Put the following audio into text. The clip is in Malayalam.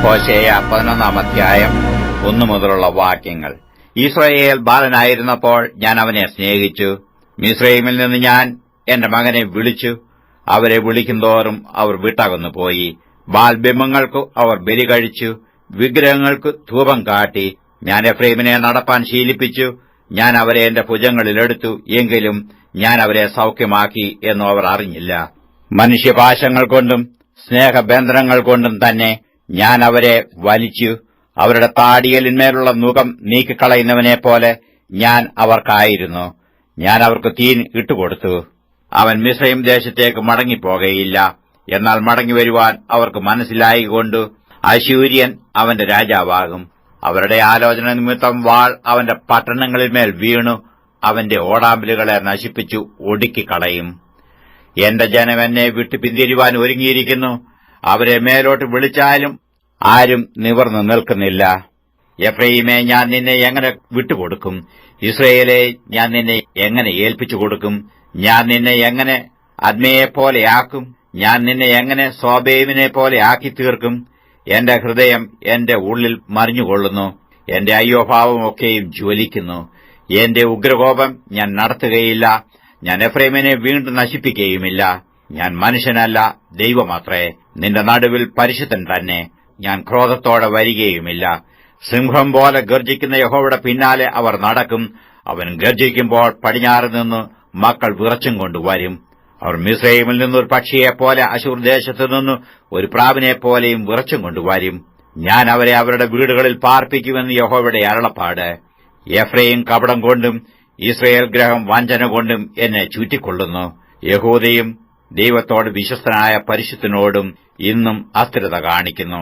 ഹോശേയ 11 അധ്യായം 1 മുതലുള്ള വാക്യങ്ങൾ. ഇസ്രായേൽ ബാലനായിരുന്നപ്പോൾ ഞാൻ അവനെ സ്നേഹിച്ചു. മിസ്രയീമിൽ നിന്ന് ഞാൻ എന്റെ മകനെ വിളിച്ചു. അവരെ വിളിക്കുന്തോറും അവർ വിട്ടകന്നു പോയി. ബാൽബിംബങ്ങൾക്ക് അവർ ബലി കഴിച്ചു, വിഗ്രഹങ്ങൾക്ക് ധൂപം കാട്ടി. ഞാൻ എഫ്രൈമിനെ നടപ്പാൻ ശീലിപ്പിച്ചു. ഞാൻ അവരെ എന്റെ ഭുജങ്ങളിലെടുത്തു, എങ്കിലും ഞാൻ അവരെ സൗഖ്യമാക്കി എന്നും അവർ അറിഞ്ഞില്ല. മനുഷ്യപാശങ്ങൾ കൊണ്ടും സ്നേഹബന്ധനങ്ങൾ കൊണ്ടും തന്നെ ഞാൻ അവരെ വലിച്ചു. അവരുടെ താടിയലിന്മേലുള്ള നുകം നീക്കിക്കളയുന്നവനെപ്പോലെ ഞാൻ അവർക്കായിരുന്നു. ഞാൻ അവർക്ക് തീ ഇട്ടുകൊടുത്തു. അവൻ മിസ്രയീം ദേശത്തേക്ക് മടങ്ങിപ്പോകയില്ല. എന്നാൽ മടങ്ങിവരുവാൻ അവർക്ക് മനസ്സിലായിക്കൊണ്ടു അശ്ശൂര്യൻ അവന്റെ രാജാവാകും. അവരുടെ ആലോചന നിമിത്തം വാൾ അവന്റെ പട്ടണങ്ങളിന്മേൽ വീണു അവന്റെ ഓടാമ്പലുകളെ നശിപ്പിച്ചു ഒടുക്കിക്കളയും. എന്റെ ജനം എന്നെ വിട്ടു പിന്തിരിവാൻ ഒരുങ്ങിയിരിക്കുന്നു. അവരെ മേലോട്ട് വിളിച്ചാലും ആരും നിവർന്നു നിൽക്കുന്നില്ല. എഫ്രയീമേ, ഞാൻ നിന്നെ എങ്ങനെ വിട്ടുകൊടുക്കും? ഇസ്രയേലെ, ഞാൻ നിന്നെ എങ്ങനെ ഏൽപ്പിച്ചു കൊടുക്കും? ഞാൻ നിന്നെ എങ്ങനെ അദ്മയെപ്പോലെയാക്കും? ഞാൻ നിന്നെ എങ്ങനെ സോബേമിനെ പോലെ ആക്കി തീർക്കും? എന്റെ ഹൃദയം എന്റെ ഉള്ളിൽ മറിഞ്ഞുകൊള്ളുന്നു. എന്റെ അയ്യോഭാവമൊക്കെയും ജ്വലിക്കുന്നു. എന്റെ ഉഗ്രകോപം ഞാൻ നടത്തുകയില്ല. ഞാൻ എഫ്രൈമിനെ വീണ്ടും നശിപ്പിക്കുകയുമില്ല. ഞാൻ മനുഷ്യനല്ല, ദൈവമത്രേ. നിന്റെ നടുവിൽ പരിശുദ്ധൻ തന്നെ. ഞാൻ ക്രോധത്തോടെ വരികയുമില്ല. സിംഹം പോലെ ഗർജിക്കുന്ന യഹോവയുടെ പിന്നാലെ അവർ നടക്കും. അവൻ ഗർജിക്കുമ്പോൾ പടിഞ്ഞാറ് നിന്ന് മക്കൾ വിറച്ചും കൊണ്ടുവരും. അവർ മിസ്രയീമിൽ നിന്നൊരു പക്ഷിയെപ്പോലെ, അശ്ശൂർ ദേശത്തുനിന്ന് ഒരു പ്രാവിനെപ്പോലെയും വിറച്ചും കൊണ്ടുവരും. ഞാൻ അവരെ അവരുടെ വീടുകളിൽ പാർപ്പിക്കുമെന്ന് യഹോവയുടെ അരുളപ്പാട്. എഫ്രയീം കപടം കൊണ്ടും ഇസ്രയേൽ ഗൃഹം വഞ്ചന കൊണ്ടും എന്നെ ചുറ്റിക്കൊള്ളുന്നു. യഹൂദയും ദൈവത്തോട് വിശ്വസ്തനായ പരിശുദ്ധനോടും ഇന്നും അസ്ഥിരത കാണിക്കുന്നു.